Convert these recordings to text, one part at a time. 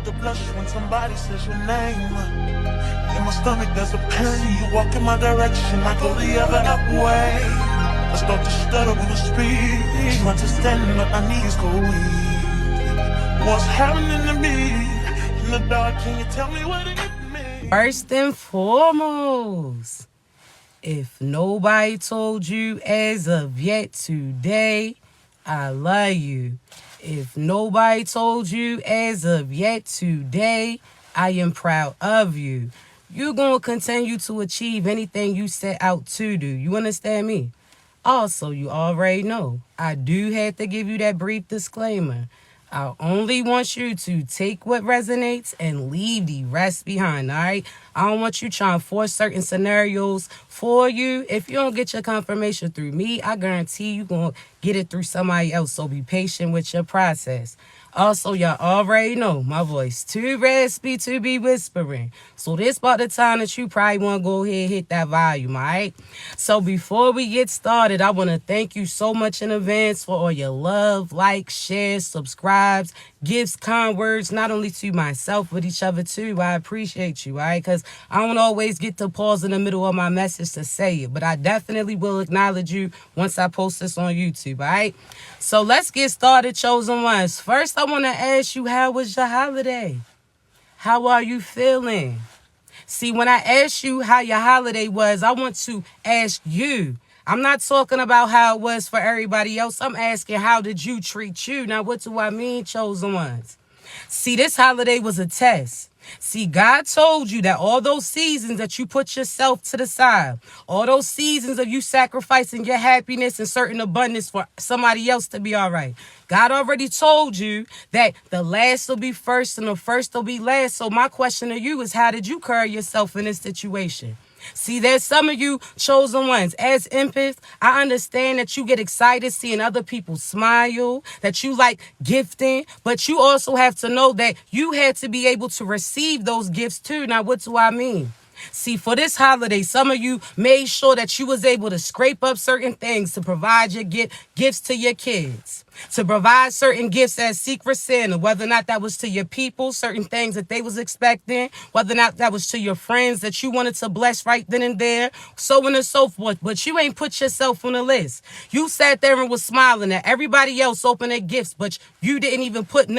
start to blush when somebody says your name. In my stomach there's a pain. You walk in my direction, I go the other way. I start to stutter when I speak. Understanding that my knees go weak. What's happening to me in the dark? Can you tell me what it means? First and foremost, if nobody told you as of yet today, I love you. If nobody told you as of yet today, I am proud of you. You're going to continue to achieve anything you set out to do. You understand me? Also, you already know, I do have to give you that brief disclaimer. I only want you to take what resonates and leave the rest behind, all right? I don't want you trying to force certain scenarios for you. If you don't get your confirmation through me, I guarantee you're going to get it through somebody else, so be patient with your process. Also, y'all already know my voice too raspy to be whispering. So this about the time that you probably want to go ahead and hit that volume, all right? So before we get started, I want to thank you so much in advance for all your love, likes, shares, subscribes, gifts, kind words, not only to myself, but each other too. I appreciate you, all right? Because I don't always get to pause in the middle of my message to say it, but I definitely will acknowledge you once I post this on YouTube, all right? So let's get started, chosen ones. First, I want to ask you, how was your holiday? How are you feeling? See, when I ask you how your holiday was, I want to ask you. I'm not talking about how it was for everybody else. I'm asking, how did you treat you? Now, what do I mean, chosen ones? See, this holiday was a test. See, God told you that all those seasons that you put yourself to the side, all those seasons of you sacrificing your happiness and certain abundance for somebody else to be all right. God already told you that the last will be first and the first will be last. So my question to you is, how did you carry yourself in this situation? See, there's some of you chosen ones. As empaths, I understand that you get excited seeing other people smile, that you like gifting, but you also have to know that you had to be able to receive those gifts too. Now, what do I mean? See, for this holiday, some of you made sure that you was able to scrape up certain things to provide your gifts to your kids, to provide certain gifts as Secret Santa, whether or not that was to your people, certain things that they was expecting, whether or not that was to your friends that you wanted to bless right then and there, so on and so forth. But you ain't put yourself on the list. You sat there and was smiling at everybody else opened their gifts, but you didn't even put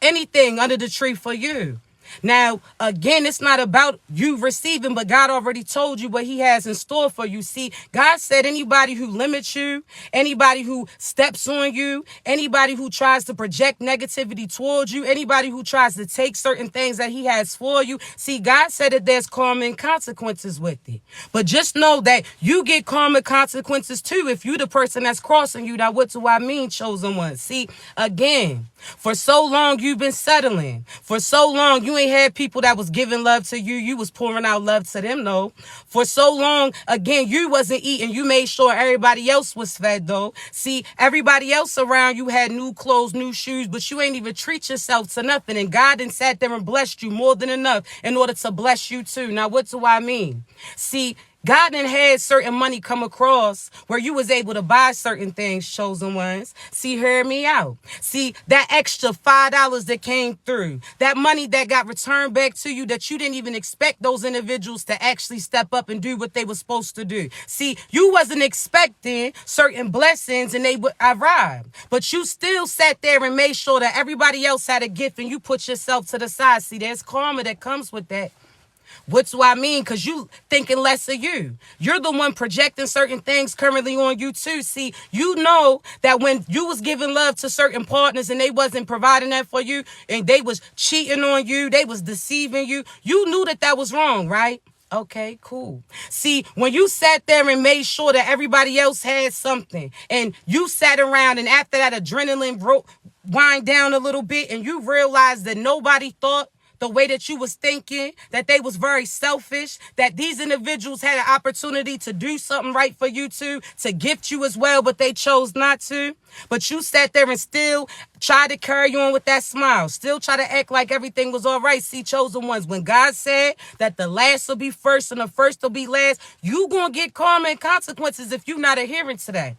anything under the tree for you. Now, again, it's not about you receiving, but God already told you what he has in store for you. See, God said anybody who limits you, anybody who steps on you, anybody who tries to project negativity towards you, anybody who tries to take certain things that he has for you. See, God said that there's karma and consequences with it. But just know that you get karma consequences too if you the person that's crossing you. Now, what do I mean, chosen ones? See, again, for so long you've been settling. For so long you ain't had people that was giving love to you. You was pouring out love to them, though. For so long, again, you wasn't eating. You made sure everybody else was fed, though. See, everybody else around you had new clothes, new shoes, but you ain't even treat yourself to nothing. And God done sat there and blessed you more than enough in order to bless you too. Now, what do I mean? See, God done had certain money come across where you was able to buy certain things, chosen ones. See, hear me out. See, that extra $5 that came through, that money that got returned back to you that you didn't even expect those individuals to actually step up and do what they were supposed to do. See, you wasn't expecting certain blessings and they would arrive, but you still sat there and made sure that everybody else had a gift and you put yourself to the side. See, there's karma that comes with that. What do I mean? Because you thinking less of you. You're the one projecting certain things currently on you too. See, you know that when you was giving love to certain partners and they wasn't providing that for you and they was cheating on you, they was deceiving you, you knew that that was wrong, right? Okay, cool. See, when you sat there and made sure that everybody else had something and you sat around and after that adrenaline wind down a little bit and you realized that nobody thought the way that you was thinking, that they was very selfish, that these individuals had an opportunity to do something right for you too, to gift you as well, but they chose not to. But you sat there and still tried to carry on with that smile, still try to act like everything was all right. See, chosen ones, when God said that the last will be first and the first will be last, you gonna get karma and consequences if you're not adhering to that.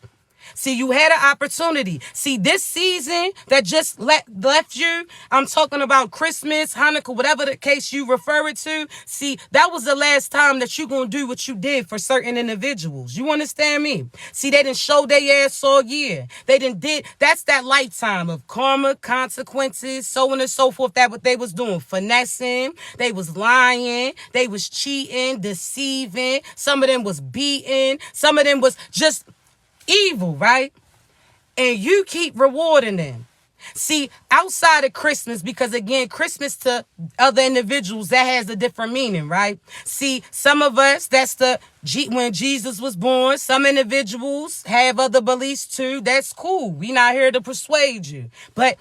See, you had an opportunity. See, this season that just left you, I'm talking about Christmas, Hanukkah, whatever the case you refer it to. See, that was the last time that you're going to do what you did for certain individuals. You understand me? See, they didn't show their ass all year. They didn't did. That's that lifetime of karma, consequences, so on and so forth. That what they was doing. Finessing. They was lying. They was cheating, deceiving. Some of them was beating. Some of them was just evil, right? And you keep rewarding them. See, outside of Christmas, because again, Christmas to other individuals, that has a different meaning, right? See, some of us, that's when Jesus was born. Some individuals have other beliefs too. That's cool. We not here to persuade you. But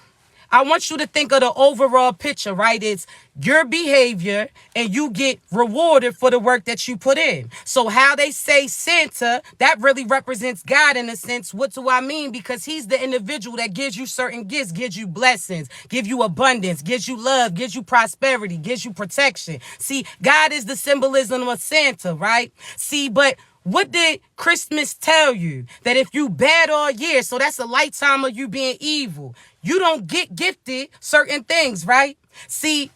I want you to think of the overall picture, right? It's your behavior and you get rewarded for the work that you put in. So how they say Santa, that really represents God in a sense. What do I mean? Because he's the individual that gives you certain gifts, gives you blessings, gives you abundance, gives you love, gives you prosperity, gives you protection. See, God is the symbolism of Santa, right? See, but what did Christmas tell you? That if you bad all year, so that's a lifetime of you being evil, you don't get gifted certain things, right? See,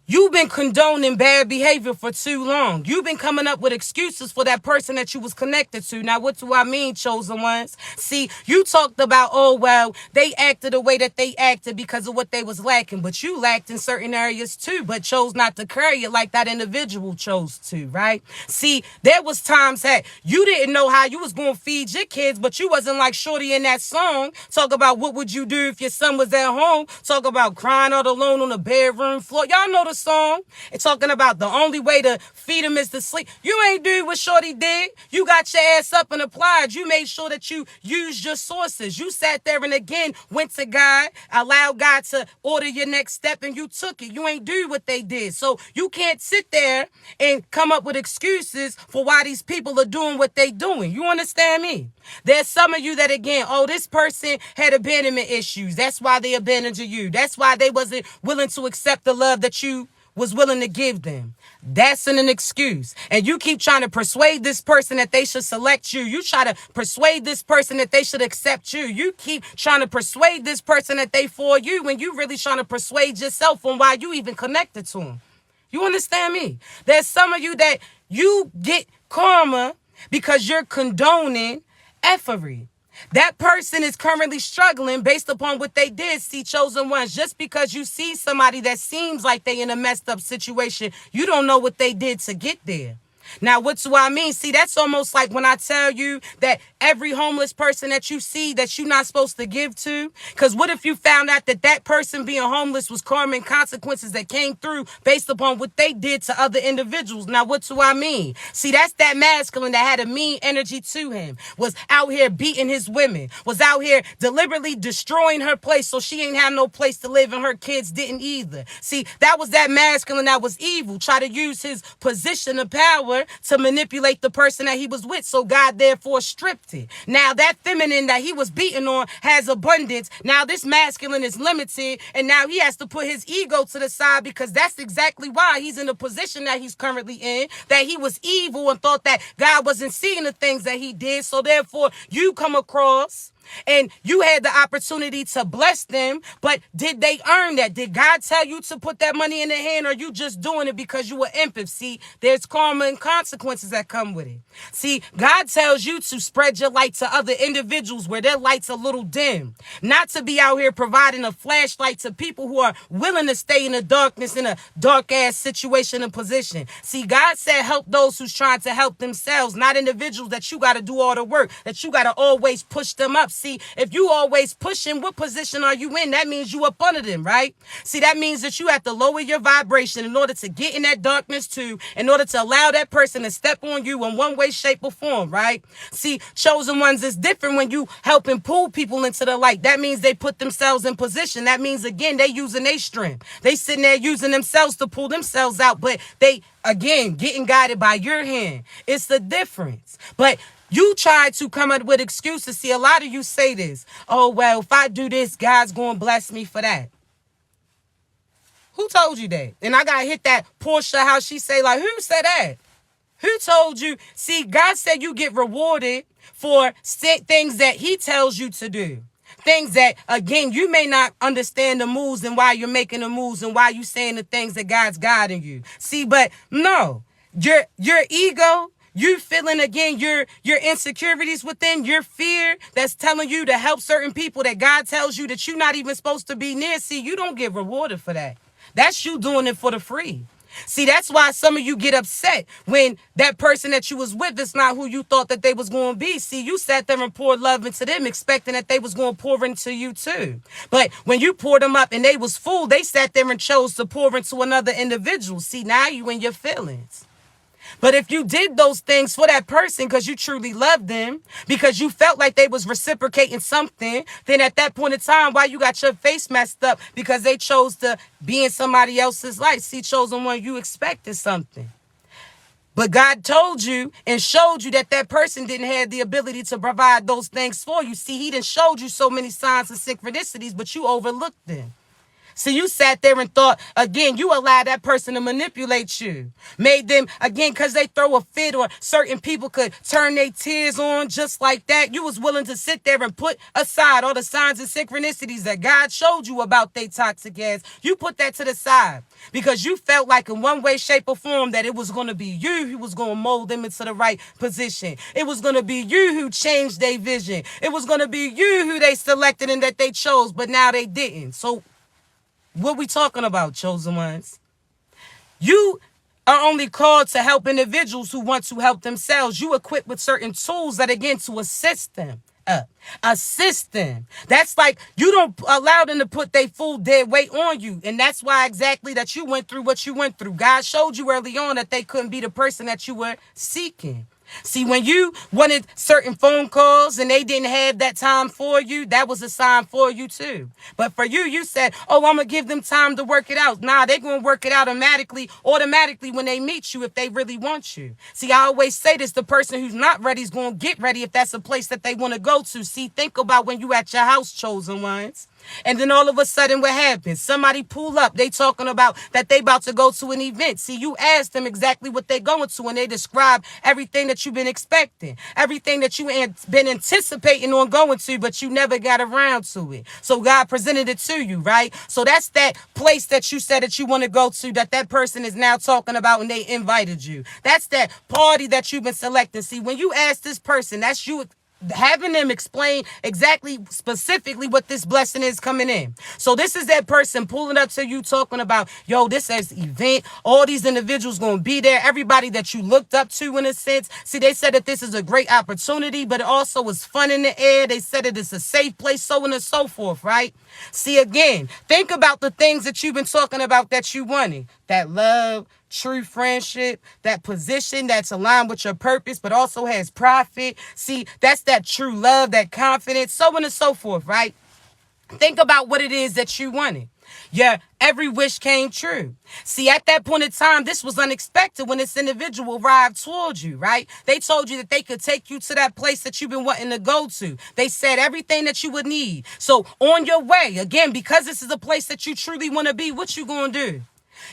you've been condoning bad behavior for too long. You've been coming up with excuses for that person that you was connected to. Now, what do I mean, chosen ones? See, you talked about, oh, well, they acted the way that they acted because of what they was lacking. But you lacked in certain areas too, but chose not to carry it like that individual chose to, right? See, there was times that you didn't know how you was going to feed your kids, but you wasn't like Shorty in that song. Talk about what would you do if your son was at home. Talk about crying all alone on the bedroom floor. Y'all know the song. It's talking about the only way to feed him is to sleep. You ain't do what Shorty did. You got your ass up and applied. You made sure that you used your sources. You sat there and again went to God, allowed God to order your next step, and you took it. You ain't do what they did. So you can't sit there and come up with excuses for why these people are doing what they doing. You understand me? There's some of you that again, oh, this person had abandonment issues. That's why they abandoned you. That's why they wasn't willing to accept the love that you was willing to give them. That's an excuse. And you keep trying to persuade this person that they should select you. You try to persuade this person that they should accept you. You keep trying to persuade this person that they for you when you really trying to persuade yourself on why you even connected to them. You understand me? There's some of you that you get karma because you're condoning effery. That person is currently struggling based upon what they did. See, chosen ones, just because you see somebody that seems like they in a messed up situation, you don't know what they did to get there. Now, what do I mean? See, that's almost like when I tell you that every homeless person that you see that you're not supposed to give to. Because what if you found out that that person being homeless was karma and consequences that came through based upon what they did to other individuals? Now, what do I mean? See, that's that masculine that had a mean energy to him, was out here beating his women, was out here deliberately destroying her place so she ain't have no place to live and her kids didn't either. See, that was that masculine that was evil, try to use his position of power to manipulate the person that he was with. So God therefore stripped it. Now that feminine that he was beating on has abundance. Now this masculine is limited. And now he has to put his ego to the side because that's exactly why he's in the position that he's currently in. That he was evil and thought that God wasn't seeing the things that he did. So therefore you come across and you had the opportunity to bless them, but did they earn that? Did God tell you to put that money in their hand, or you just doing it because you were empath? See, there's karma and consequences that come with it. See, God tells you to spread your light to other individuals where their light's a little dim, not to be out here providing a flashlight to people who are willing to stay in the darkness in a dark ass situation and position. See, God said help those who's trying to help themselves, not individuals that you got to do all the work, that you got to always push them up. See, if you always pushing, what position are you in? That means you up under them, right? See, that means that you have to lower your vibration in order to get in that darkness too, in order to allow that person to step on you in one way, shape, or form, right? See, chosen ones is different when you help and pull people into the light. That means they put themselves in position. That means, again, they using their strength. They sitting there using themselves to pull themselves out, but they, again, getting guided by your hand. It's the difference. But you try to come up with excuses. See, a lot of you say this. Oh, well, if I do this, God's going to bless me for that. Who told you that? And I got to hit that Portia, how she say, like, who said that? Who told you? See, God said you get rewarded for things that he tells you to do. Things that, again, you may not understand the moves and why you're making the moves and why you're saying the things that God's guiding you. See, but no, your ego, you feeling, again, your insecurities within, your fear that's telling you to help certain people that God tells you that you're not even supposed to be near. See, you don't get rewarded for that. That's you doing it for the free. See, that's why some of you get upset when that person that you was with is not who you thought that they was going to be. See, you sat there and poured love into them, expecting that they was going to pour into you too. But when you poured them up and they was full, they sat there and chose to pour into another individual. See, now you in your feelings. But if you did those things for that person because you truly loved them, because you felt like they was reciprocating something, then at that point in time, why you got your face messed up? Because they chose to be in somebody else's life. See, chosen one, you expected something. But God told you and showed you that that person didn't have the ability to provide those things for you. See, he done showed you so many signs and synchronicities, but you overlooked them. So you sat there and thought, again, you allowed that person to manipulate you. Made them, again, because they throw a fit or certain people could turn their tears on just like that. You was willing to sit there and put aside all the signs and synchronicities that God showed you about their toxic ass. You put that to the side because you felt like in one way, shape, or form that it was going to be you who was going to mold them into the right position. It was going to be you who changed their vision. It was going to be you who they selected and that they chose, but now they didn't. So what we talking about, chosen ones? You are only called to help individuals who want to help themselves. You equipped with certain tools that, again, to assist them. Assist them. That's like you don't allow them to put their full dead weight on you. And that's why exactly that you went through what you went through. God showed you early on that they couldn't be the person that you were seeking. See, when you wanted certain phone calls and they didn't have that time for you, that was a sign for you too. But for you, you said, oh, I'm going to give them time to work it out. Nah, they're going to work it out automatically when they meet you if they really want you. See, I always say this, the person who's not ready is going to get ready if that's a place that they want to go to. See, think about when you at your house, chosen ones. And then all of a sudden, what happens? Somebody pull up. They talking about that they about to go to an event. See, you asked them exactly what they're going to, and they describe everything that you've been expecting, everything that you been anticipating on going to, but you never got around to it. So God presented it to you, right? So that's that place that you said that you want to go to, that person is now talking about, and they invited you. That's that party that you've been selecting. See, when you ask this person, that's you having them explain exactly specifically what this blessing is coming in. So this is that person pulling up to you talking about, yo, this is event. All these individuals going to be there. Everybody that you looked up to in a sense. See, they said that this is a great opportunity, but it also was fun in the air. They said it is a safe place, so on and so forth, right? See, again, think about the things that you've been talking about that you wanted. That love, true friendship, that position that's aligned with your purpose, but also has profit. See, that's that true love, that confidence, so on and so forth, right? Think about what it is that you wanted. Yeah, every wish came true. See, at that point in time, this was unexpected when this individual arrived towards you, right? They told you that they could take you to that place that you've been wanting to go to. They said everything that you would need. So on your way, again, because this is a place that you truly want to be, what you going to do?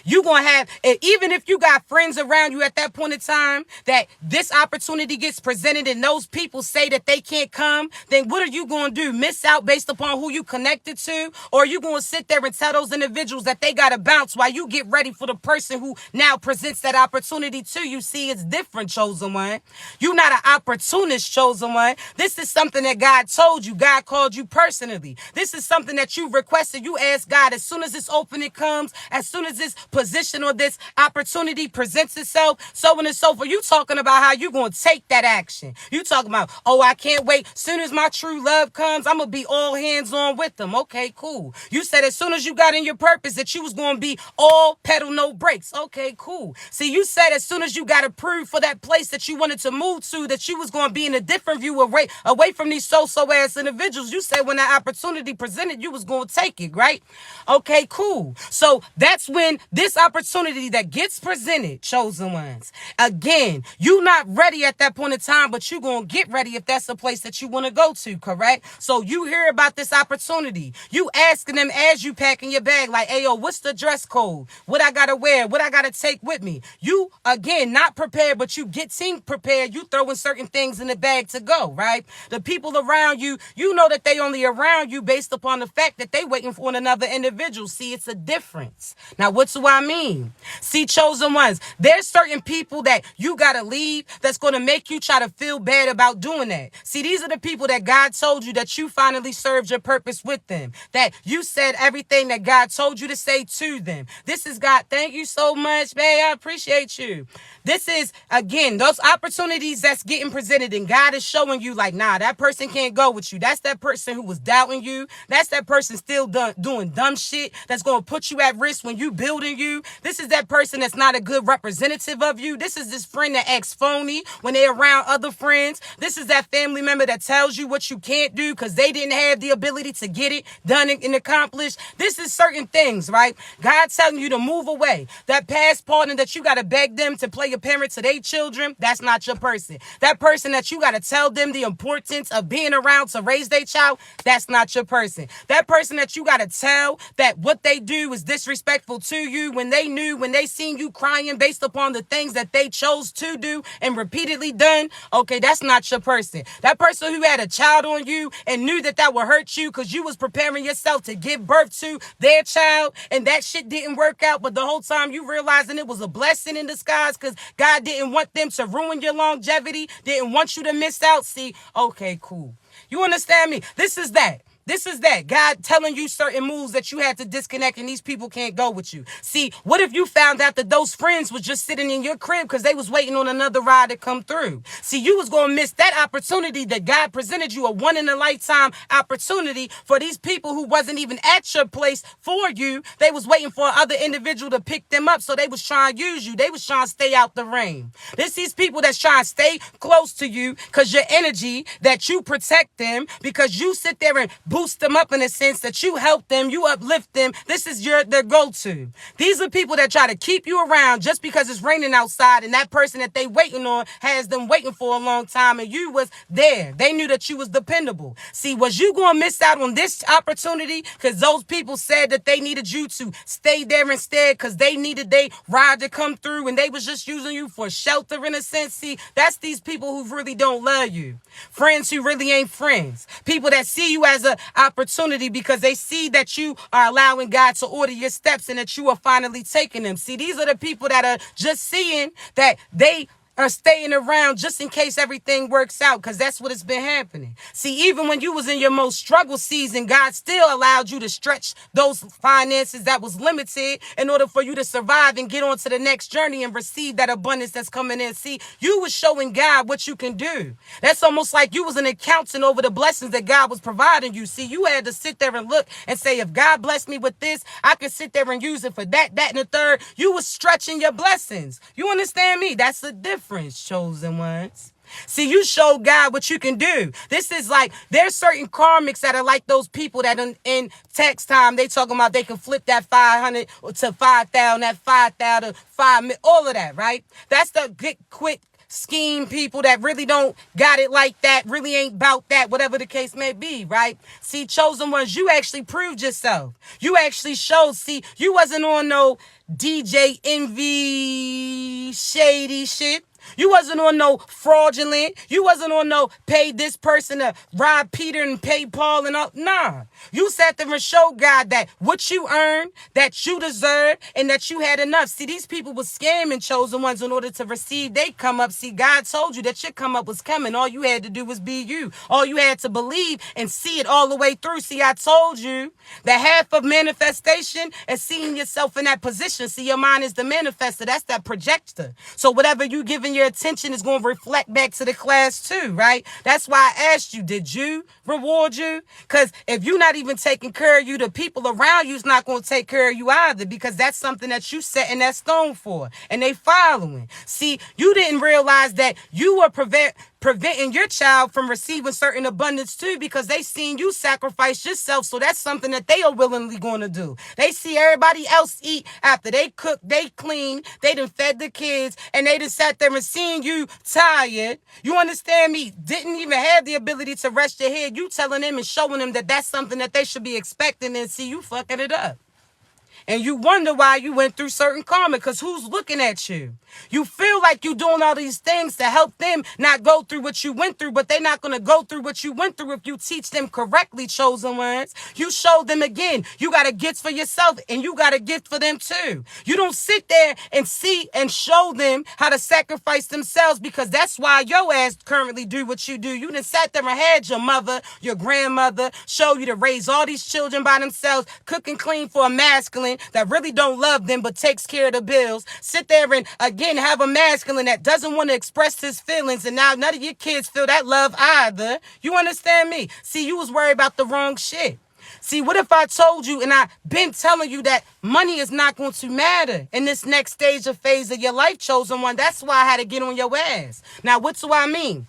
You going to have, even if you got friends around you at that point in time, that this opportunity gets presented and those people say that they can't come, then what are you going to do? Miss out based upon who you connected to? Or are you going to sit there and tell those individuals that they got to bounce while you get ready for the person who now presents that opportunity to you? See, it's different, chosen one. You're not an opportunist, chosen one. This is something that God told you. God called you personally. This is something that you requested. You asked God, as soon as this opening comes, as soon as this position or this opportunity presents itself, so on and so forth. You talking about how you going to take that action. You talking about, oh, I can't wait. Soon as my true love comes, I'm going to be all hands on with them. Okay, cool. You said as soon as you got in your purpose that you was going to be all pedal, no brakes. Okay, cool. See, you said as soon as you got approved for that place that you wanted to move to, that you was going to be in a different view away from these so-so ass individuals. You said when that opportunity presented, you was going to take it, right? Okay, cool. So that's when this opportunity that gets presented, chosen ones, again, you not ready at that point in time, but you going to get ready if that's the place that you want to go to, correct? So you hear about this opportunity. You asking them as you packing your bag, like, hey, yo, what's the dress code? What I got to wear? What I got to take with me? You, again, not prepared, but you getting prepared. You throwing certain things in the bag to go, right? The people around you, you know that they only around you based upon the fact that they waiting for another individual. See, it's a difference. Now, what do I mean? See, chosen ones, there's certain people that you got to leave that's going to make you try to feel bad about doing that. See, these are the people that God told you that you finally served your purpose with them, that you said everything that God told you to say to them. This is God. Thank you so much, babe. I appreciate you. This is, again, those opportunities that's getting presented, and God is showing you like, nah, that person can't go with you. That's that person who was doubting you. That's that person still doing dumb shit that's going to put you at risk when you building you. This is that person that's not a good representative of you. This is this friend that acts phony when they're around other friends. This is that family member that tells you what you can't do because they didn't have the ability to get it done and accomplished. This is certain things, right? God telling you to move away. That past partner that you got to beg them to play a parent to their children, that's not your person. That person that you got to tell them the importance of being around to raise their child, that's not your person. That person that you got to tell that what they do is disrespectful to you when they seen you crying based upon the things that they chose to do and repeatedly done, okay, that's not your person. That person who had a child on you and knew that would hurt you because you was preparing yourself to give birth to their child and that shit didn't work out, but the whole time you realizing it was a blessing in disguise because God didn't want them to ruin your longevity, didn't want you to miss out. See, okay, cool. You understand me? This is that. This is that. God telling you certain moves that you had to disconnect and these people can't go with you. See, what if you found out that those friends was just sitting in your crib because they was waiting on another ride to come through? See, you was going to miss that opportunity that God presented you, a one-in-a-lifetime opportunity for these people who wasn't even at your place for you. They was waiting for another individual to pick them up, so they was trying to use you. They was trying to stay out the rain. These people that's trying to stay close to you because your energy, that you protect them, because you sit there and boost them up in a sense that you help them, you uplift them. This is their go-to. These are people that try to keep you around just because it's raining outside and that person that they waiting on has them waiting for a long time and you was there. They knew that you was dependable. See, was you going to miss out on this opportunity because those people said that they needed you to stay there instead because they needed their ride to come through and they was just using you for shelter in a sense? See, that's these people who really don't love you. Friends who really ain't friends. People that see you as a opportunity because they see that you are allowing God to order your steps and that you are finally taking them. See, these are the people that are just seeing that they are staying around just in case everything works out, because that's what it's been happening. See, even when you was in your most struggle season, God still allowed you to stretch those finances that was limited in order for you to survive and get on to the next journey and receive that abundance that's coming in. See, you was showing God what you can do. That's almost like you was an accountant over the blessings that God was providing you. See, you had to sit there and look and say, if God blessed me with this, I can sit there and use it for that, and the third. You was stretching your blessings. You understand me? That's the difference. Chosen ones. See, you show God what you can do. This is like, there's certain karmics that are like those people that in text time, they talking about they can flip that 500 to 5,000, that 5,000 to 5 all of that, right? That's the get quick scheme people that really don't got it like that, really ain't about that, whatever the case may be, right? See, chosen ones, you actually proved yourself. You actually showed, see, you wasn't on no DJ envy shady shit. You wasn't on no fraudulent. You wasn't on no pay this person to rob Peter and pay Paul and all. Nah. You sat there and showed God that what you earned, that you deserved, and that you had enough. See, these people were scamming chosen ones in order to receive they come up. See, God told you that your come up was coming. All you had to do was be you. All you had to believe and see it all the way through. See, I told you that half of manifestation is seeing yourself in that position. See, your mind is the manifester. That's that projector. So whatever you giving your attention is going to reflect back to the class too, right? That's why I asked you, did you reward you? Because if you're not even taking care of you, the people around you is not going to take care of you either, because that's something that you set in that stone for and they following. See, you didn't realize that you were preventing your child from receiving certain abundance too, because they seen you sacrifice yourself. So that's something that they are willingly going to do. They see everybody else eat after they cook, they clean, they done fed the kids, and they done sat there and seen you tired. You understand me? Didn't even have the ability to rest your head. You telling them and showing them that that's something that they should be expecting, and see you fucking it up. And you wonder why you went through certain karma, because who's looking at you? You feel like you're doing all these things to help them not go through what you went through, but they're not going to go through what you went through if you teach them correctly, chosen ones. You show them again. You got a gift for yourself, and you got a gift for them too. You don't sit there and see and show them how to sacrifice themselves, because that's why your ass currently do what you do. You done sat there and had your mother, your grandmother, show you to raise all these children by themselves, cook and clean for a masculine that really don't love them but takes care of the bills. Sit there and again have a masculine that doesn't want to express his feelings, and now none of your kids feel that love either. You understand me? See, you was worried about the wrong shit. See, what if I told you, and I've been telling you, that money is not going to matter in this next stage of phase of your life, chosen one? That's why I had to get on your ass. Now, what do I mean?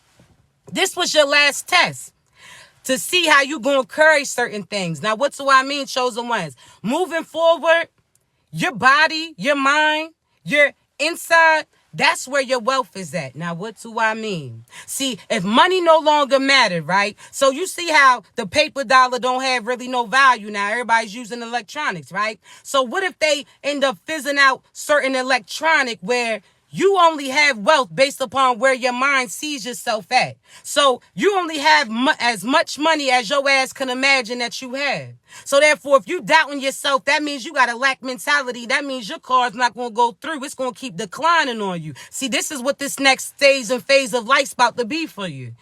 This was your last test to see how you going to carry certain things. Now, what do I mean, chosen ones? Moving forward, your body, your mind, your inside, that's where your wealth is at. Now, what do I mean? See, if money no longer mattered, right? So you see how the paper dollar don't have really no value now. Everybody's using electronics, right? So what if they end up fizzing out certain electronic where you only have wealth based upon where your mind sees yourself at? So you only have as much money as your ass can imagine that you have. So therefore, if you doubting yourself, that means you got a lack mentality. That means your card's not going to go through. It's going to keep declining on you. See, this is what this next stage and phase of life's about to be for you.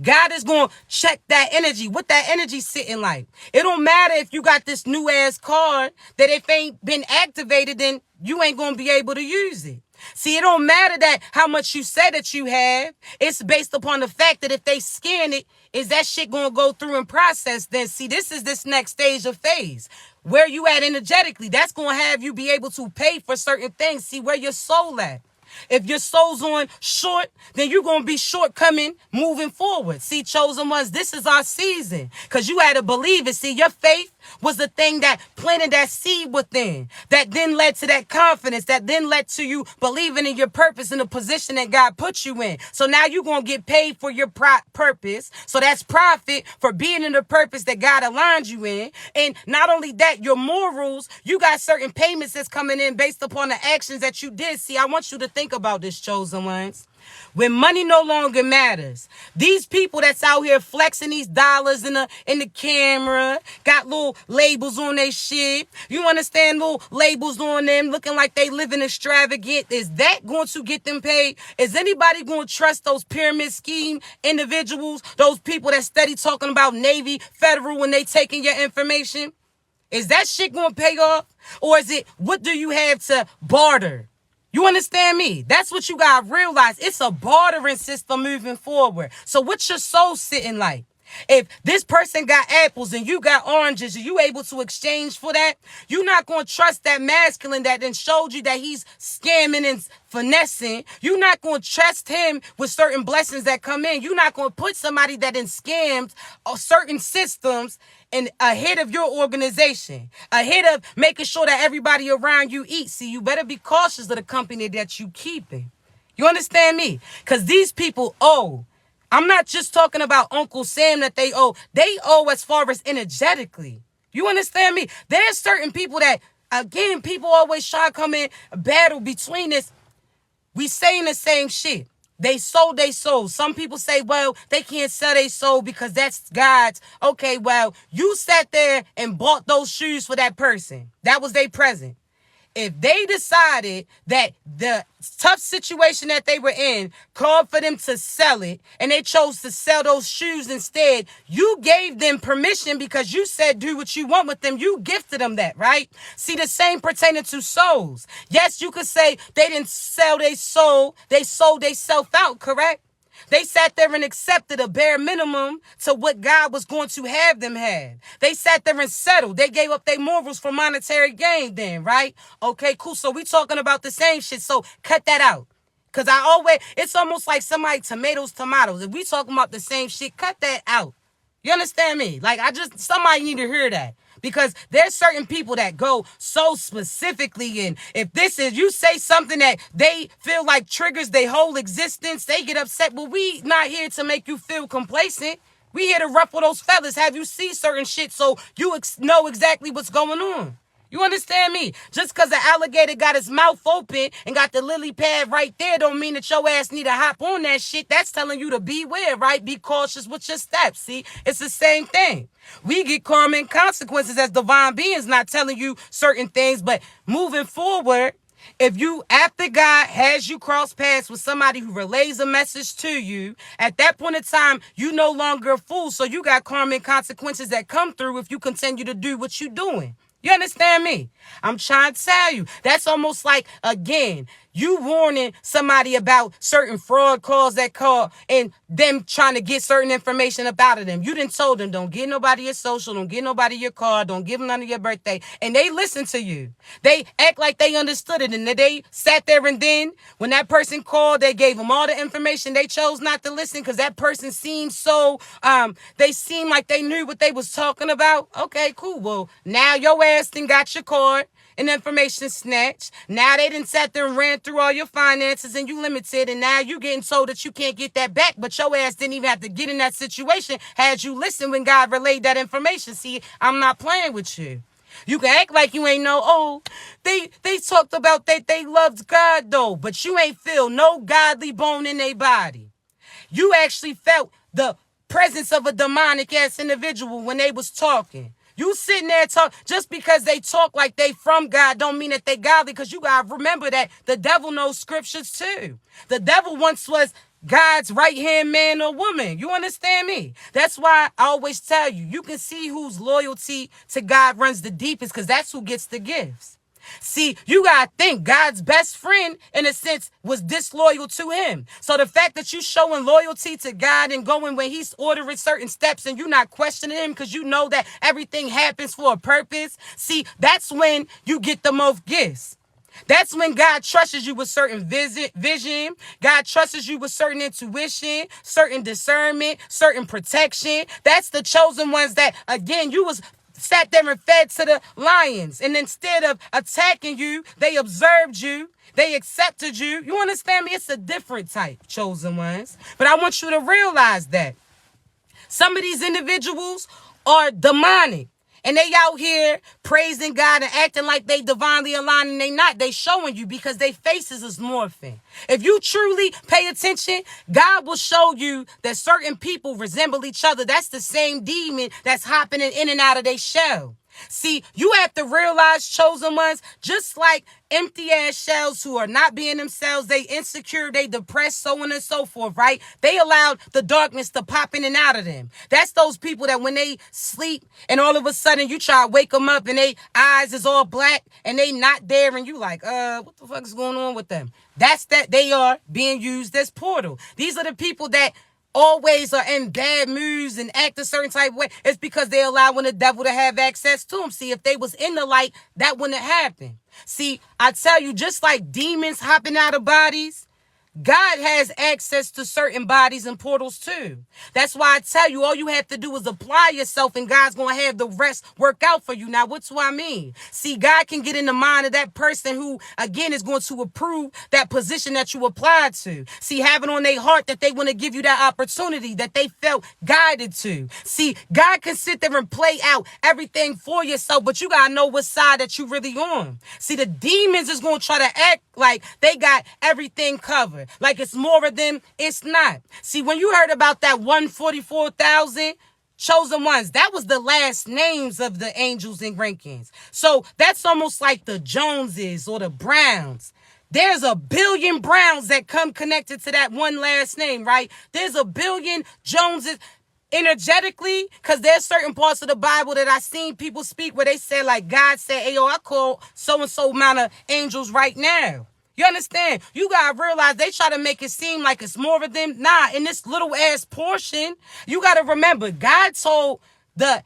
God is going to check that energy. What that energy sitting like. It don't matter if you got this new ass card that if ain't been activated, then you ain't going to be able to use it. See, it don't matter that how much you say that you have. It's based upon the fact that if they scan it, is that shit going to go through and process? Then see, this is this next stage of phase. Where you at energetically, that's going to have you be able to pay for certain things. See where your soul at. If your soul's on short, then you're going to be shortcoming moving forward. See, chosen ones, this is our season. Because you had to believe it. See, your faith was the thing that planted that seed within. That then led to that confidence. That then led to you believing in your purpose and the position that God put you in. So now you're going to get paid for your purpose. So that's profit for being in the purpose that God aligned you in. And not only that, your morals, you got certain payments that's coming in based upon the actions that you did. See, I want you to think about this, chosen ones. When money no longer matters, these people that's out here flexing these dollars in the camera, got little labels on their shit. You understand? Little labels on them, looking like they living extravagant. Is that going to get them paid? Is anybody going to trust those pyramid scheme individuals, those people that steady talking about Navy, Federal when they taking your information? Is that shit going to pay off? Or is it, what do you have to barter? You understand me? That's what you got to realize. It's a bartering system moving forward. So what's your soul sitting like? If this person got apples and you got oranges, are you able to exchange for that? You're not going to trust that masculine that then showed you that he's scamming and finessing. You're not going to trust him with certain blessings that come in. You're not going to put somebody that then scammed certain systems and ahead of your organization, ahead of making sure that everybody around you eats. See, you better be cautious of the company that you keeping. You understand me? Because these people owe. I'm not just talking about Uncle Sam that they owe. They owe as far as energetically. You understand me? There's certain people that, again, people always try to come in a battle between this. We saying the same shit. They sold their soul. Some people say, well, they can't sell their soul because that's God's. Okay, well, you sat there and bought those shoes for that person. That was their present. If they decided that the tough situation that they were in called for them to sell it, and they chose to sell those shoes instead, you gave them permission because you said do what you want with them. You gifted them that, right? See, the same pertaining to souls. Yes, you could say they didn't sell their soul. They sold their self out, correct? They sat there and accepted a bare minimum to what God was going to have them have. They sat there and settled. They gave up their morals for monetary gain then, right? Okay, cool. So we talking about the same shit. So cut that out. Because it's almost like somebody tomatoes. If we talking about the same shit, cut that out. You understand me? Like, somebody need to hear that. Because there's certain people that go so specifically in. If you say something that they feel like triggers their whole existence, they get upset. But we not here to make you feel complacent. We here to ruffle those feathers, have you see certain shit so you know exactly what's going on. You understand me? Just because the alligator got his mouth open and got the lily pad right there don't mean that your ass need to hop on that shit. That's telling you to beware, right? Be cautious with your steps. See, it's the same thing. We get karma and consequences as divine beings, not telling you certain things, but moving forward, if you, after God has you cross paths with somebody who relays a message to you, at that point in time, you no longer a fool. So you got karma and consequences that come through if you continue to do what you're doing. You understand me? I'm trying to tell you. That's almost like, again, you warning somebody about certain fraud calls that call and them trying to get certain information about them. You done told them, don't give nobody your social, don't give nobody your card, don't give them none of your birthday. And they listen to you. They act like they understood it. And they sat there and then when that person called, they gave them all the information. They chose not to listen because that person seemed so, they seemed like they knew what they was talking about. Okay, cool. Well, now your ass done got your card and information snatched. Now they done sat there and ran through all your finances and you limited, and now you getting told that you can't get that back, but your ass didn't even have to get in that situation had you listened when God relayed that information. See, I'm not playing with you. You can act like you ain't know, they talked about that they loved God though, but you ain't feel no godly bone in their body. You actually felt the presence of a demonic ass individual when they was talking. You sitting there talk just because they talk like they from God don't mean that they godly, because you gotta remember that the devil knows scriptures too. The devil once was God's right-hand man or woman. You understand me? That's why I always tell you, you can see whose loyalty to God runs the deepest, because that's who gets the gifts. See, you gotta think God's best friend, in a sense, was disloyal to him. So the fact that you showing loyalty to God and going when he's ordering certain steps and you not questioning him because you know that everything happens for a purpose, see, that's when you get the most gifts. That's when God trusts you with certain vision. God trusts you with certain intuition, certain discernment, certain protection. That's the chosen ones that, again, you was sat there and fed to the lions. And instead of attacking you, they observed you. They accepted you. You understand me? It's a different type, chosen ones. But I want you to realize that some of these individuals are demonic. And they out here praising God and acting like they divinely aligned, and they not. They showing you because their faces is morphing. If you truly pay attention, God will show you that certain people resemble each other. That's the same demon that's hopping in and out of their shell. See, you have to realize, chosen ones, just like empty ass shells who are not being themselves, they insecure, they depressed, so on and so forth, right? They allowed the darkness to pop in and out of them. That's those people that when they sleep and all of a sudden you try to wake them up and they eyes is all black and they not there and you like, what the fuck is going on with them? That's that they are being used as portal. These are the people that always are in bad moods and act a certain type of way. It's because they're allowing the devil to have access to them. See, if they was in the light, that wouldn't have happened. See, I tell you, just like demons hopping out of bodies, God has access to certain bodies and portals too. That's why I tell you, all you have to do is apply yourself and God's going to have the rest work out for you. Now, what's what I mean? See, God can get in the mind of that person who, again, is going to approve that position that you applied to. See, having on their heart that they want to give you that opportunity that they felt guided to. See, God can sit there and play out everything for yourself, but you got to know what side that you really on. See, the demons is going to try to act like they got everything covered. Like it's more of them, it's not. See, when you heard about that 144,000 chosen ones, that was the last names of the angels and rankings. So that's almost like the Joneses or the Browns. There's a billion Browns that come connected to that one last name, right? There's a billion Joneses energetically, because there's certain parts of the Bible that I seen people speak where they say, like, God said, hey, yo, I call so-and-so amount of angels right now. You understand? You got to realize they try to make it seem like it's more of them. Nah, in this little ass portion, you got to remember, God told the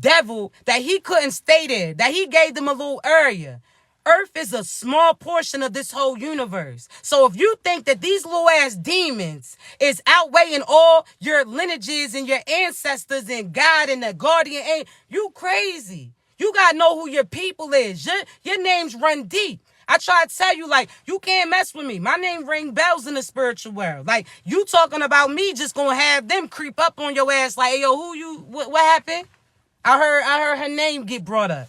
devil that he couldn't stay there, that he gave them a little area. Earth is a small portion of this whole universe. So if you think that these little ass demons is outweighing all your lineages and your ancestors and God and the guardian, you crazy. You gotta know who your people is. Your names run deep. I try to tell you, like, you can't mess with me. My name ring bells in the spiritual world. Like, you talking about me just gonna have them creep up on your ass like, hey, yo, who you, what happened? I heard her name get brought up.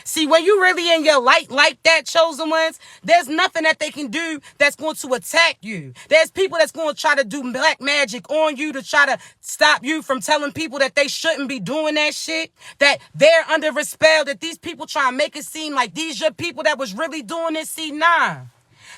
See, when you really in your light like that, chosen ones, there's nothing that they can do that's going to attack you. There's people that's going to try to do black magic on you to try to stop you from telling people that they shouldn't be doing that shit, that they're under a spell, that these people try to make it seem like these your people that was really doing this. See, nah.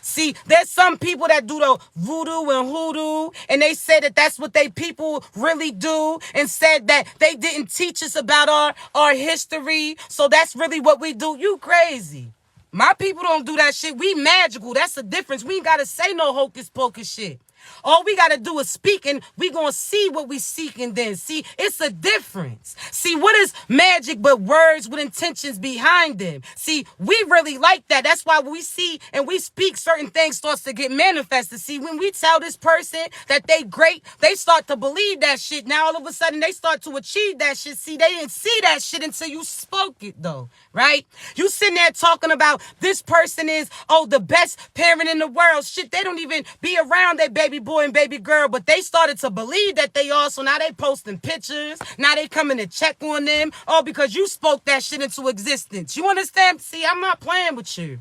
See, there's some people that do the voodoo and hoodoo, and they say that that's what they people really do, and said that they didn't teach us about our history, so that's really what we do. You crazy. My people don't do that shit. We magical. That's the difference. We ain't got to say no hocus pocus shit. All we got to do is speak, and we going to see what we seeking then. See, it's a difference. See, what is magic but words with intentions behind them? See, we really like that. That's why we see and we speak, certain things starts to get manifested. See, when we tell this person that they great, they start to believe that shit. Now, all of a sudden, they start to achieve that shit. See, they didn't see that shit until you spoke it, though, right? You sitting there talking about this person is, the best parent in the world. Shit, they don't even be around their baby boy and baby girl, but they started to believe that they are, so now they posting pictures, now they coming to check on them, because you spoke that shit into existence. You understand? See, I'm not playing with you.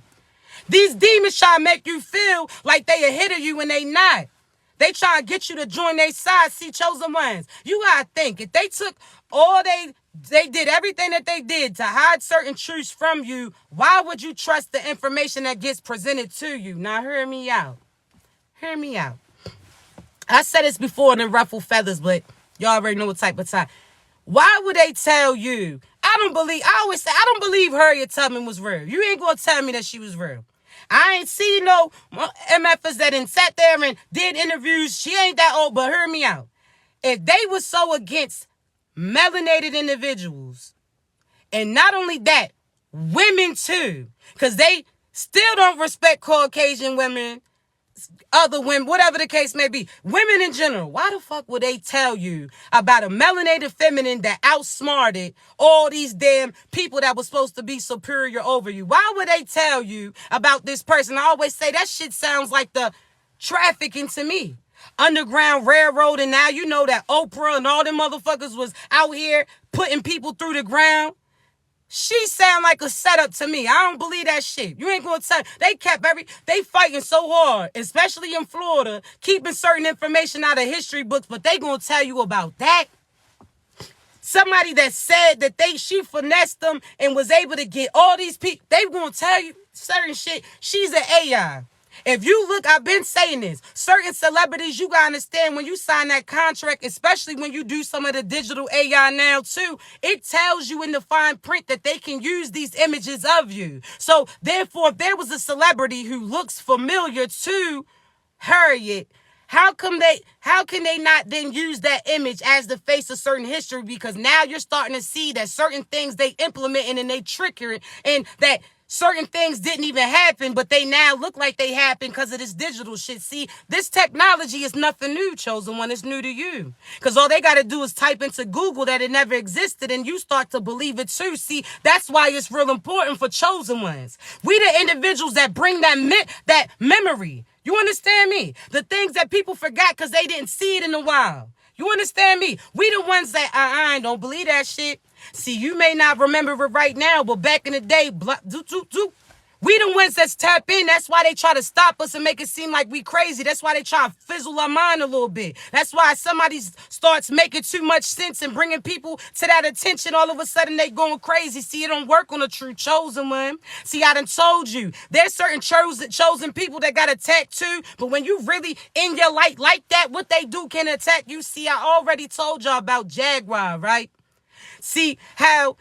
These demons try to make you feel like they ahead of you when they not. They try to get you to join their side. See, chosen ones, you gotta think, if they took all they did everything that they did to hide certain truths from you, why would you trust the information that gets presented to you? Now, hear me out. Hear me out. I said this before in Ruffle Feathers, but y'all already know what type of time. Why would they tell you? I always say, I don't believe Harriet Tubman was real. You ain't gonna tell me that she was real. I ain't seen no MFers that done sat there and did interviews. She ain't that old, but hear me out. If they were so against melanated individuals, and not only that, women too, because they still don't respect Caucasian women, other women, whatever the case may be, women in general, why the fuck would they tell you about a melanated feminine that outsmarted all these damn people that were supposed to be superior over you? Why would they tell you about this person? I always say that shit sounds like the trafficking to me. Underground Railroad, and now you know that Oprah and all them motherfuckers was out here putting people through the ground. She sound like a setup to me. I don't believe that shit. You ain't gonna tell. They fighting so hard, especially in Florida, keeping certain information out of history books, but they gonna tell you about that. Somebody that said that she finessed them and was able to get all these people, they gonna tell you certain shit. She's an AI. If you look, I've been saying this, certain celebrities, you gotta understand when you sign that contract, especially when you do some of the digital AI now too, it tells you in the fine print that they can use these images of you. So therefore, if there was a celebrity who looks familiar to Harriet, how can they not then use that image as the face of certain history? Because now you're starting to see that certain things they implementing and they trickery, and that certain things didn't even happen, but they now look like they happened because of this digital shit. See, this technology is nothing new, chosen one. It's new to you. Because all they got to do is type into Google that it never existed, and you start to believe it too. See, that's why it's real important for chosen ones. We the individuals that bring that memory. You understand me? The things that people forgot because they didn't see it in a while. You understand me? We the ones that, I don't believe that shit. See, you may not remember it right now, but back in the day, we the ones that's tap in. That's why they try to stop us and make it seem like we crazy. That's why they try to fizzle our mind a little bit. That's why somebody starts making too much sense and bringing people to that attention. All of a sudden, they going crazy. See, it don't work on a true chosen one. See, I done told you, there's certain chosen people that got attacked too, but when you really in your light like that, what they do can attack you. See, I already told y'all about Jaguar, right? See how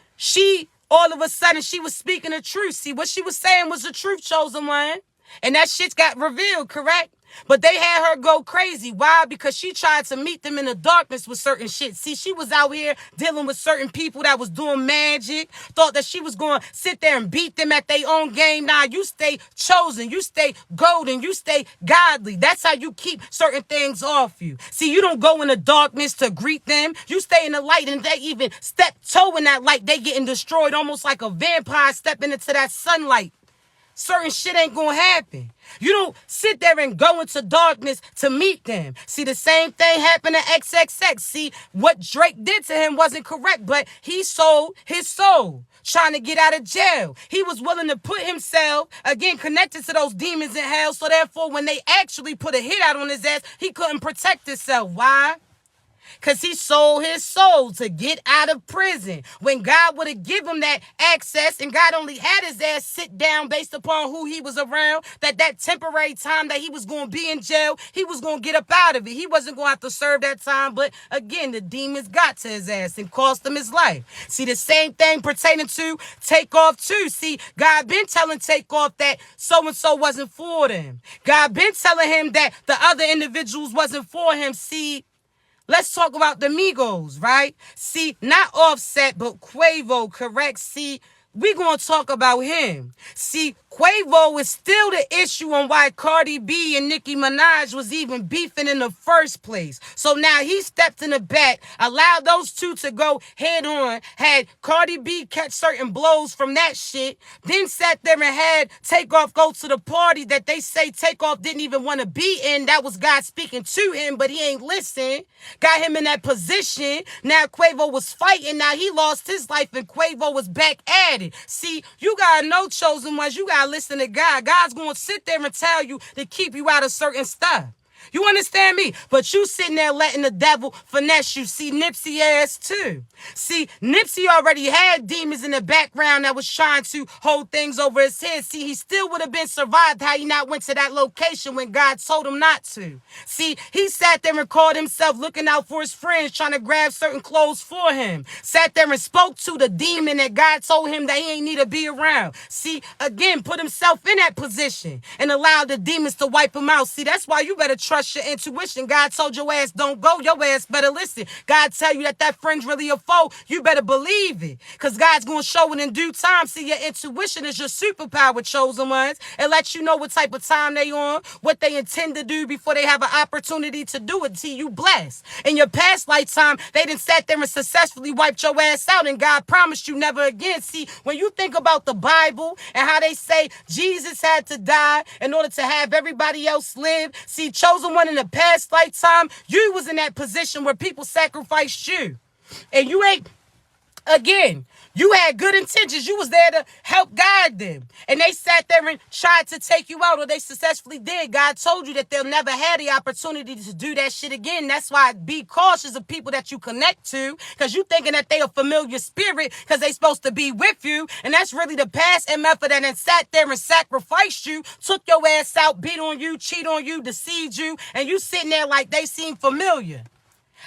all of a sudden she was speaking the truth. See, what she was saying was the truth, chosen one. And that shit got revealed, correct? But they had her go crazy. Why? Because she tried to meet them in the darkness with certain shit. See, she was out here dealing with certain people that was doing magic, thought that she was going to sit there and beat them at their own game. Nah, you stay chosen, you stay golden, you stay godly. That's how you keep certain things off you. See, you don't go in the darkness to greet them. You stay in the light, and they even step toe in that light. They getting destroyed almost like a vampire stepping into that sunlight. Certain shit ain't gonna happen. You don't sit there and go into darkness to meet them. See, the same thing happened to XXX. See, what Drake did to him wasn't correct, but he sold his soul trying to get out of jail. He was willing to put himself, again, connected to those demons in hell, so therefore when they actually put a hit out on his ass, he couldn't protect himself. Why? Because he sold his soul to get out of prison. When God would have given him that access, and God only had his ass sit down based upon who he was around, that temporary time that he was going to be in jail, he was going to get up out of it. He wasn't going to have to serve that time. But again, the demons got to his ass and cost him his life. See, the same thing pertaining to Takeoff too. See, God been telling Takeoff that so-and-so wasn't for them. God been telling him that the other individuals wasn't for him. See, let's talk about the Migos, right? See, not Offset, but Quavo, correct? See, we gonna talk about him. See, Quavo is still the issue on why Cardi B and Nicki Minaj was even beefing in the first place. So now he stepped in the back, allowed those two to go head on, had Cardi B catch certain blows from that shit, then sat there and had Takeoff go to the party that they say Takeoff didn't even want to be in. That was God speaking to him, but he ain't listen. Got him in that position. Now Quavo was fighting. Now he lost his life and Quavo was back at it. See, you gotta know, chosen ones, you gotta listen to God. God's gonna sit there and tell you to keep you out of certain stuff. You understand me? But you sitting there letting the devil finesse you. See, Nipsey ass too. See, Nipsey already had demons in the background that was trying to hold things over his head. See, he still would have been survived had he not went to that location when God told him not to. See, he sat there and called himself looking out for his friends, trying to grab certain clothes for him. Sat there and spoke to the demon that God told him that he ain't need to be around. See, again, put himself in that position and allowed the demons to wipe him out. See, that's why you better trust your intuition. God told your ass don't go, your ass better listen. God tell you that friend's really a foe, you better believe it, because God's going to show it in due time. See, your intuition is your superpower, chosen ones. It lets you know what type of time they on, what they intend to do before they have an opportunity to do it. See, you blessed. In your past lifetime, they done sat there and successfully wiped your ass out, and God promised you never again. See, when you think about the Bible and how they say Jesus had to die in order to have everybody else live, see, chosen one, in the past lifetime, you was in that position where people sacrificed you. And you ain't, again, you had good intentions. You was there to help guide them. And they sat there and tried to take you out, or they successfully did. God told you that they'll never have the opportunity to do that shit again. That's why be cautious of people that you connect to, because you thinking that they a familiar spirit because they supposed to be with you. And that's really the past MF that then sat there and sacrificed you, took your ass out, beat on you, cheat on you, deceived you, and you sitting there like they seem familiar.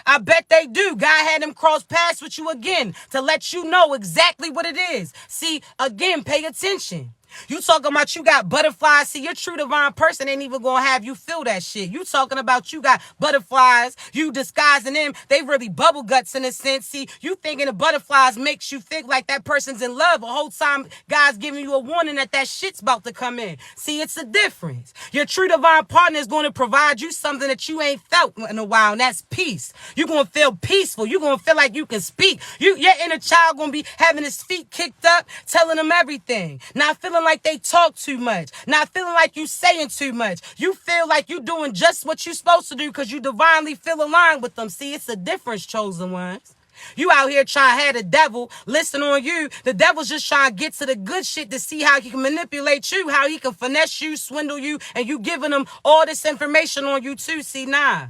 I bet they do. God had them cross paths with you again to let you know exactly what it is. See, again, pay attention. You talking about you got butterflies. See, your true divine person ain't even gonna have you feel that shit. You talking about you got butterflies, you disguising them. They really bubble guts in a sense. See, you thinking the butterflies makes you think like that person's in love. The whole time God's giving you a warning that shit's about to come in. See, it's a difference. Your true divine partner is going to provide you something that you ain't felt in a while, and that's peace. You're going to feel peaceful. You're going to feel like you can speak. Your inner child going to be having his feet kicked up, telling him everything. Not feeling like they talk too much. Not feeling like you saying too much. You feel like you doing just what you're supposed to do because you divinely feel aligned with them. See, it's a difference, chosen ones. You out here trying to have the devil listen on you. The devil's just trying to get to the good shit to see how he can manipulate you, how he can finesse you, swindle you, and you giving him all this information on you too. See, nah.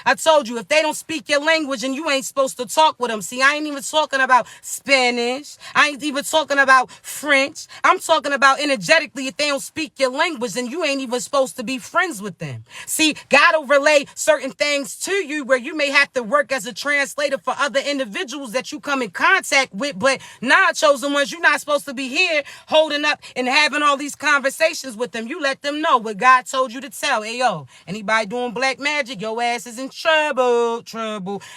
I told you, if they don't speak your language and you ain't supposed to talk with them. See, I ain't even talking about Spanish. I ain't even talking about French. I'm talking about energetically, if they don't speak your language, then you ain't even supposed to be friends with them. See, God will relay certain things to you where you may have to work as a translator for other individuals that you come in contact with, but not chosen ones. You're not supposed to be here holding up and having all these conversations with them. You let them know what God told you to tell. Hey, yo, anybody doing black magic, your ass is in trouble.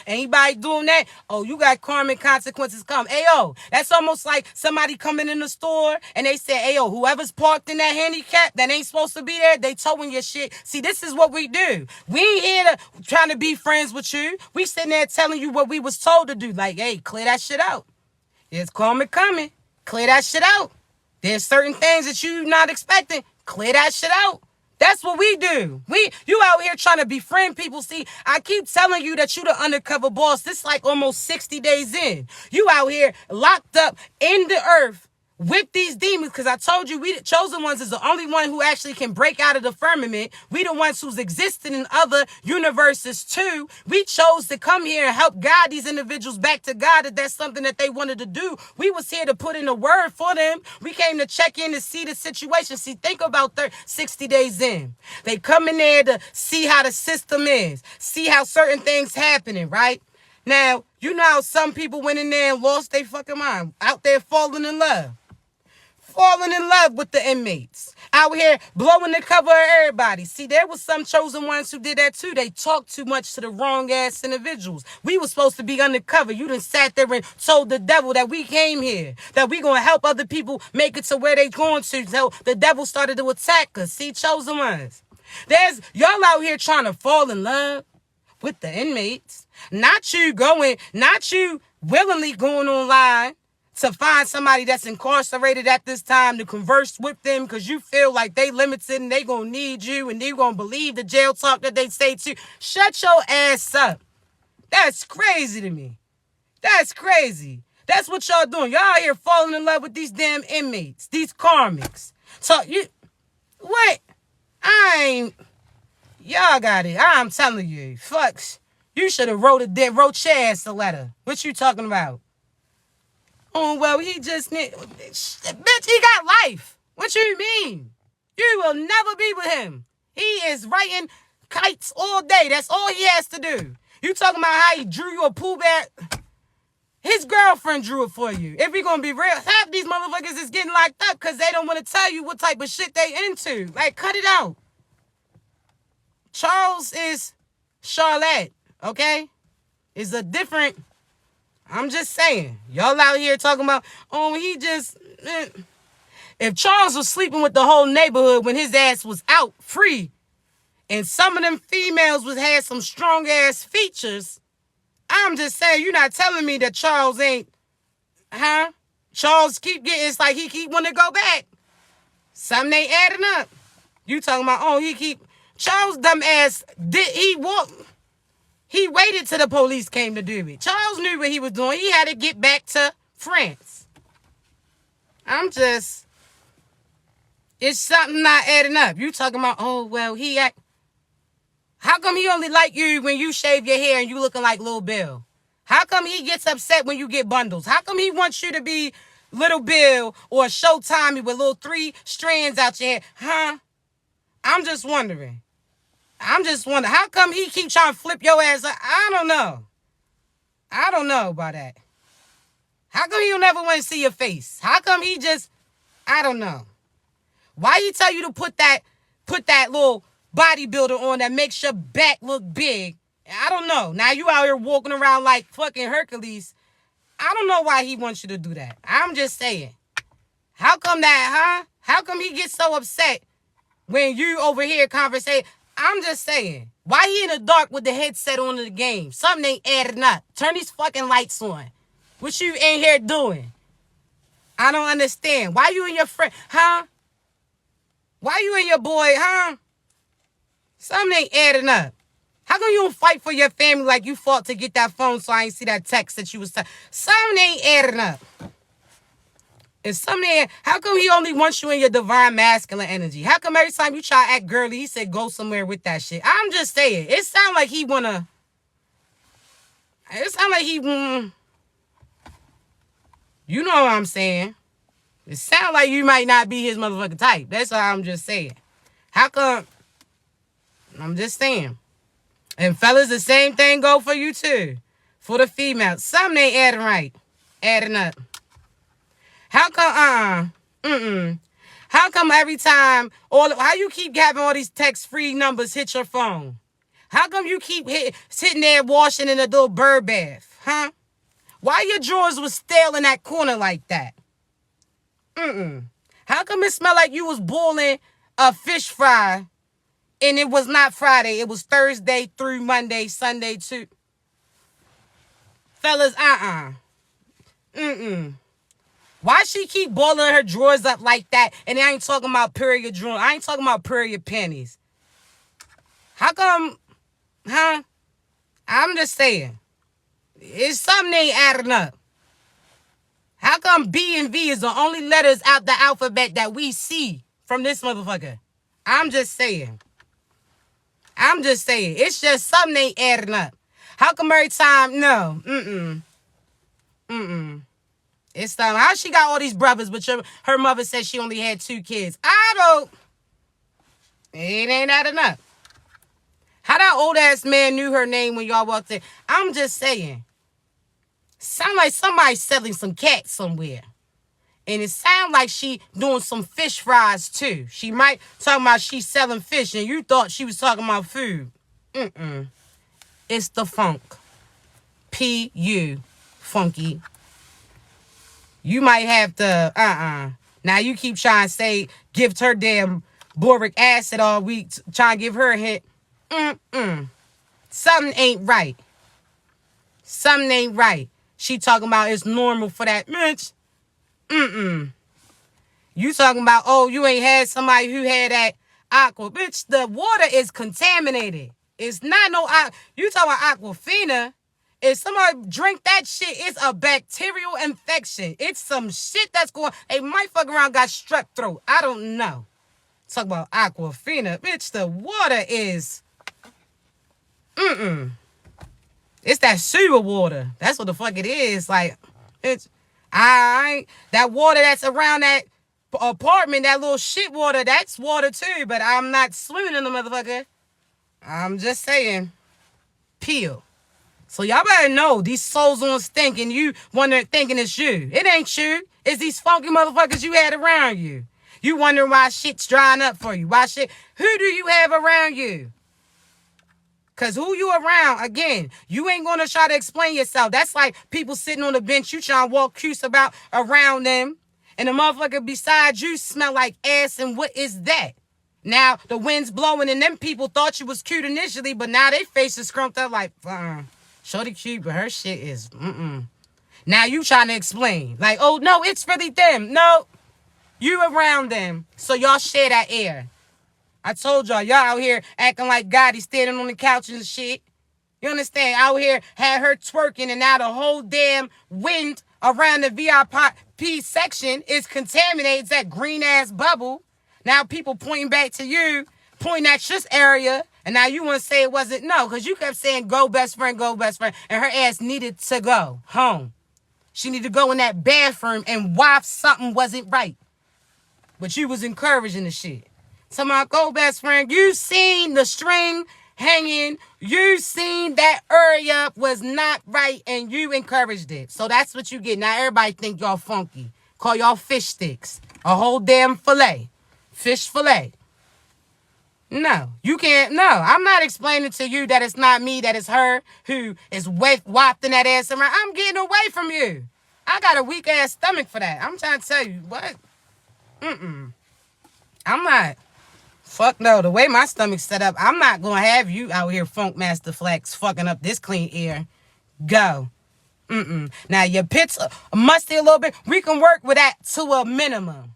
Anybody doing that, oh, you got karmic consequences come. Hey, yo, that's almost like somebody coming in the store and they say, hey, yo, whoever's parked in that handicap that ain't supposed to be there, they towing your shit. See, this is what we do. We ain't here to trying to be friends with you. We sitting there telling you what we was told to do. Like, hey, clear that shit out. There's karma coming. Clear that shit out. There's certain things that you not expecting. Clear that shit out. That's what we do. You out here trying to befriend people. See, I keep telling you that you the undercover boss. This like almost 60 days in. You out here locked up in the earth with these demons, because I told you we the chosen ones is the only one who actually can break out of the firmament. We the ones who's existed in other universes too. We chose to come here and help guide these individuals back to God if that's something that they wanted to do. We was here to put in a word for them. We came to check in to see the situation. See, think about 60 days in. They come in there to see how the system is, see how certain things happening, right? Now, you know how some people went in there and lost their fucking mind, out there falling in love with the inmates, out here blowing the cover of everybody. See, there was some chosen ones who did that too. They talked too much to the wrong ass individuals. We were supposed to be undercover. You done sat there and told the devil that we came here, that we gonna help other people make it to where they going to. So the devil started to attack us. See, chosen ones. There's y'all out here trying to fall in love with the inmates. Not you willingly going online to find somebody that's incarcerated at this time to converse with them because you feel like they limited and they gonna need you and they gonna believe the jail talk that they say to you. Shut your ass up. That's crazy to me. That's crazy. That's what y'all doing. Y'all out here falling in love with these damn inmates, these karmics. So what? Y'all got it. I'm telling you, fucks. You should have wrote your ass a letter. What you talking about? Oh, well, he just bitch, he got life. What you mean? You will never be with him. He is writing kites all day. That's all he has to do. You talking about how he drew you a Pooh Bear? His girlfriend drew it for you. If we gonna be real, half these motherfuckers is getting locked up because they don't want to tell you what type of shit they into. Like, cut it out. Charles is Charlotte, okay? Is a different... I'm just saying. Y'all out here talking about, oh, he just... If Charles was sleeping with the whole neighborhood when his ass was out, free, and some of them females had some strong-ass features, I'm just saying, you're not telling me that Charles ain't... Huh? Charles keep getting... It's like he keep wanting to go back. Something ain't adding up. You talking about, oh, he keep... Charles' dumb ass, he waited till the police came to do it. Charles knew what he was doing. He had to get back to France. It's something not adding up. You talking about, oh, well, how come he only like you when you shave your hair and you looking like Lil Bill? How come he gets upset when you get bundles? How come he wants you to be Little Bill or Showtime with little 3 strands out your hair? Huh? I'm just wondering. How come he keep trying to flip your ass up? I don't know about that. How come he don't ever want to see your face? How come he just, I don't know. Why he tell you to put that little bodybuilder on that makes your back look big? I don't know. Now you out here walking around like fucking Hercules. I don't know why he wants you to do that. I'm just saying. How come that, huh? How come he gets so upset when you over here conversate? I'm just saying. Why he in the dark with the headset on in the game? Something ain't adding up. Turn these fucking lights on. What you in here doing? I don't understand. Why you and your friend, huh? Why you and your boy, huh? Something ain't adding up. How come you don't fight for your family like you fought to get that phone so I ain't see that text that you was... Something ain't adding up. And something, how come he only wants you in your divine masculine energy? How come every time you try to act girly, he said go somewhere with that shit? I'm just saying. It sounds like he wanna. It sounds like he. You know what I'm saying? It sounds like you might not be his motherfucking type. That's all I'm just saying. How come? I'm just saying. And fellas, the same thing go for you too. For the females. Something ain't adding right. Adding up. How come, How come every time, how you keep having all these text-free numbers hit your phone? How come you keep sitting there washing in a little bird bath, huh? Why your drawers was stale in that corner like that? How come it smelled like you was boiling a fish fry and it was not Friday, it was Thursday through Monday, Sunday too? Fellas, Why she keep boiling her drawers up like that? And I ain't talking about period drawers. I ain't talking about period panties. How come, huh? I'm just saying. It's something ain't adding up. How come B and V is the only letters out the alphabet that we see from this motherfucker? I'm just saying. It's just something ain't adding up. How come every time, no, It's time. How she got all these brothers, but her mother said she only had 2 kids? It ain't adding up. How that old ass man knew her name when y'all walked in? I'm just saying. Sound like somebody selling some cats somewhere. And it sound like she doing some fish fries too. She might talking about she selling fish and you thought she was talking about food. It's the funk. P-U. Funky. You might have to, Now you keep trying to say, gift her damn boric acid all week, trying to give her a hit. Something ain't right. Something ain't right. She talking about it's normal for that. Bitch. You talking about, oh, you ain't had somebody who had that aqua. Bitch, the water is contaminated. It's not no, you talking about Aquafina. If somebody drink that shit, it's a bacterial infection. It's some shit that's going, they might fuck around got strep throat. I don't know. Talk about Aquafina. Bitch, the water is, It's that sewer water. That's what the fuck it is. Like, it's, that water that's around that apartment, that little shit water, that's water too. But I'm not swimming in the motherfucker. I'm just saying. Peel. So y'all better know these souls on stink and you thinking it's you. It ain't you. It's these funky motherfuckers you had around you. You wondering why shit's drying up for you. Who do you have around you? Because who you around, again, you ain't going to try to explain yourself. That's like people sitting on the bench, you trying to walk cute about around them, and the motherfucker beside you smell like ass, and what is that? Now, the wind's blowing, and them people thought you was cute initially, but now they faces scrumped up like, shorty cute, but her shit is, Now you trying to explain. Like, oh, no, it's really them. No, you around them, so y'all share that air. I told y'all out here acting like God. He's standing on the couch and shit. You understand? Out here had her twerking and now the whole damn wind around the VIP section is contaminated. It's that green ass bubble. Now people pointing back to you, pointing at this area. And now you want to say it wasn't, no, because you kept saying go best friend. And her ass needed to go home. She needed to go in that bathroom and waft something wasn't right. But you was encouraging the shit. So my best friend, you seen the string hanging. You seen that area was not right and you encouraged it. So that's what you get. Now everybody think y'all funky. Call y'all fish sticks. A whole damn fillet. Fish fillet. No, you can't. No, I'm not explaining to you that it's not me, that it's her who is wafting that ass around. I'm getting away from you. I got a weak ass stomach for that. I'm trying to tell you what. I'm not. Fuck no, the way my stomach's set up, I'm not going to have you out here Funk Master Flex fucking up this clean air. Go. Now, your pits are musty a little bit. We can work with that to a minimum.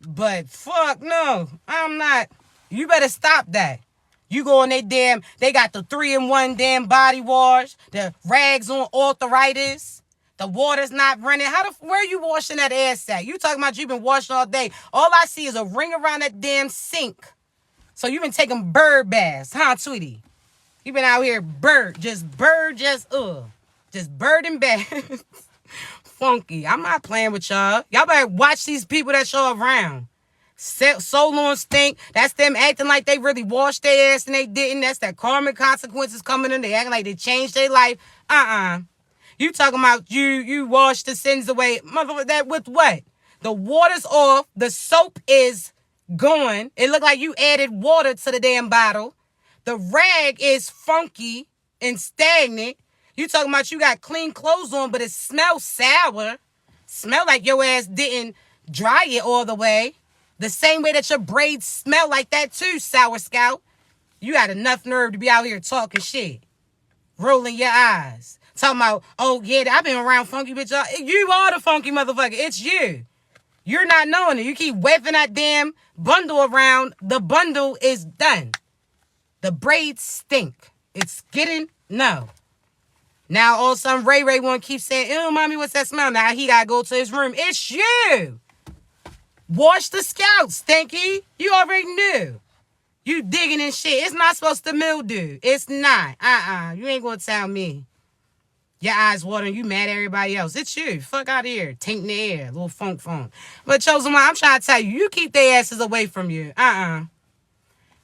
But fuck no, I'm not. You better stop that. You go on they got the 3-in-1 damn body wash, the rags on arthritis. The water's not running. Where you washing that ass at? You talking about you been washing all day. All I see is a ring around that damn sink. So you been taking bird baths, huh, sweetie? You been out here just bird and baths. Funky. I'm not playing with y'all. Y'all better watch these people that show around. Soul on stink. That's them acting like they really washed their ass and they didn't. That's that karmic consequences coming in. They acting like they changed their life. You talking about you wash the sins away. Motherfucker, that with what? The water's off. The soap is gone. It looked like you added water to the damn bottle. The rag is funky and stagnant. You talking about you got clean clothes on, but it smells sour. Smell like your ass didn't dry it all the way. The same way that your braids smell like that too, Sour Scout. You got enough nerve to be out here talking shit. Rolling your eyes. Talking about, oh yeah, I've been around funky bitch. You are the funky motherfucker. It's you. You're not knowing it. You keep waving that damn bundle around. The bundle is done. The braids stink. It's getting, no. Now all of a sudden Ray want to keep saying, ew, mommy, what's that smell? Now he got to go to his room. It's you. Wash the Scout, Stinky. You already knew. You digging in shit. It's not supposed to mildew. It's not. You ain't going to tell me. Your eyes watering. You mad at everybody else. It's you. Fuck out of here. Tainting the air. Little funk. But Chosen One, I'm trying to tell you. You keep their asses away from you.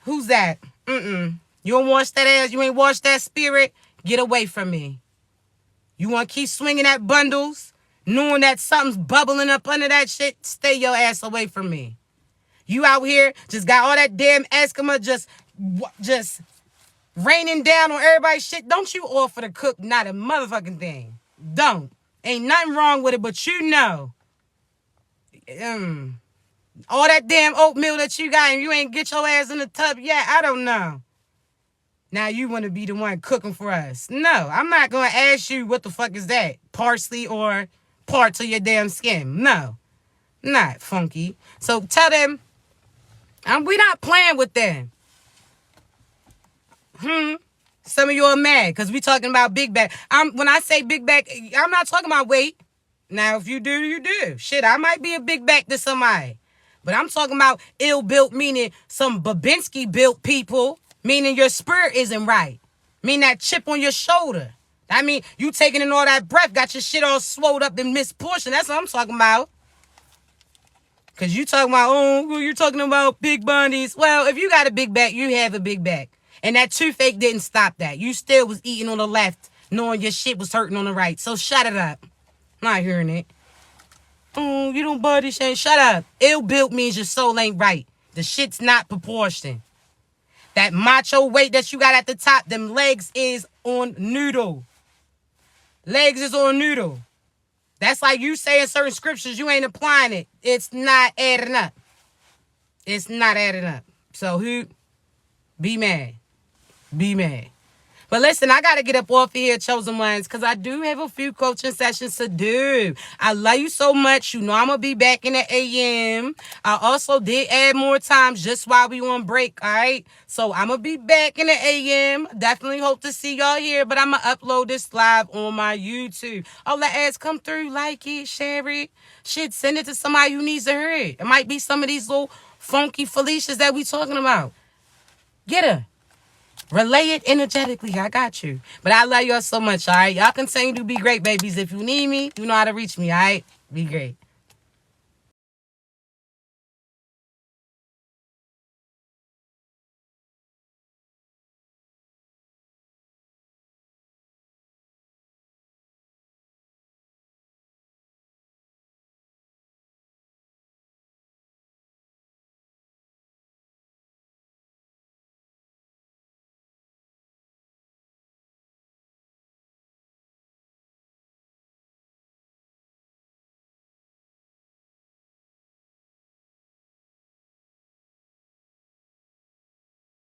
Who's that? You don't wash that ass. You ain't wash that spirit. Get away from me. You want to keep swinging at bundles? Knowing that something's bubbling up under that shit, stay your ass away from me. You out here just got all that damn Eskimo just raining down on everybody's shit. Don't you offer to cook not a motherfucking thing. Don't. Ain't nothing wrong with it, but you know. All that damn oatmeal that you got and you ain't get your ass in the tub yet, I don't know. Now you want to be the one cooking for us. No, I'm not going to ask you what the fuck is that. Parsley or parts of your damn skin. No, not funky. So tell them, we not playing with them. Some of you are mad because we talking about big back. When I say big back, I'm not talking about weight. Now, if you do, you do. Shit, I might be a big back to somebody. But I'm talking about ill-built, meaning some Babinski-built people, meaning your spirit isn't right. Meaning that chip on your shoulder. I mean, you taking in all that breath, got your shit all swelled up and misportioned. That's what I'm talking about. Because you talking about, you're talking about big bodies. Well, if you got a big back, you have a big back. And that toothache didn't stop that. You still was eating on the left, knowing your shit was hurting on the right. So shut it up. I'm not hearing it. You don't body shame. Shut up. Ill-built means your soul ain't right. The shit's not proportioned. That macho weight that you got at the top, them legs is on noodle. Legs is on noodle. That's like you saying certain scriptures, you ain't applying it. It's not adding up. It's not adding up. So be mad. Be mad. But listen, I got to get up off of here, Chosen Ones, because I do have a few coaching sessions to do. I love you so much. You know I'm going to be back in the AM. I also did add more times just while we on break, all right? So I'm going to be back in the AM. Definitely hope to see y'all here, but I'm going to upload this live on my YouTube. All that ads come through, like it, share it. Shit, send it to somebody who needs to hear it. It might be some of these little funky Felicias that we talking about. Get her. Relay it energetically. I got you. But I love y'all so much, all right? Y'all continue to be great, babies. If you need me, you know how to reach me, all right? Be great.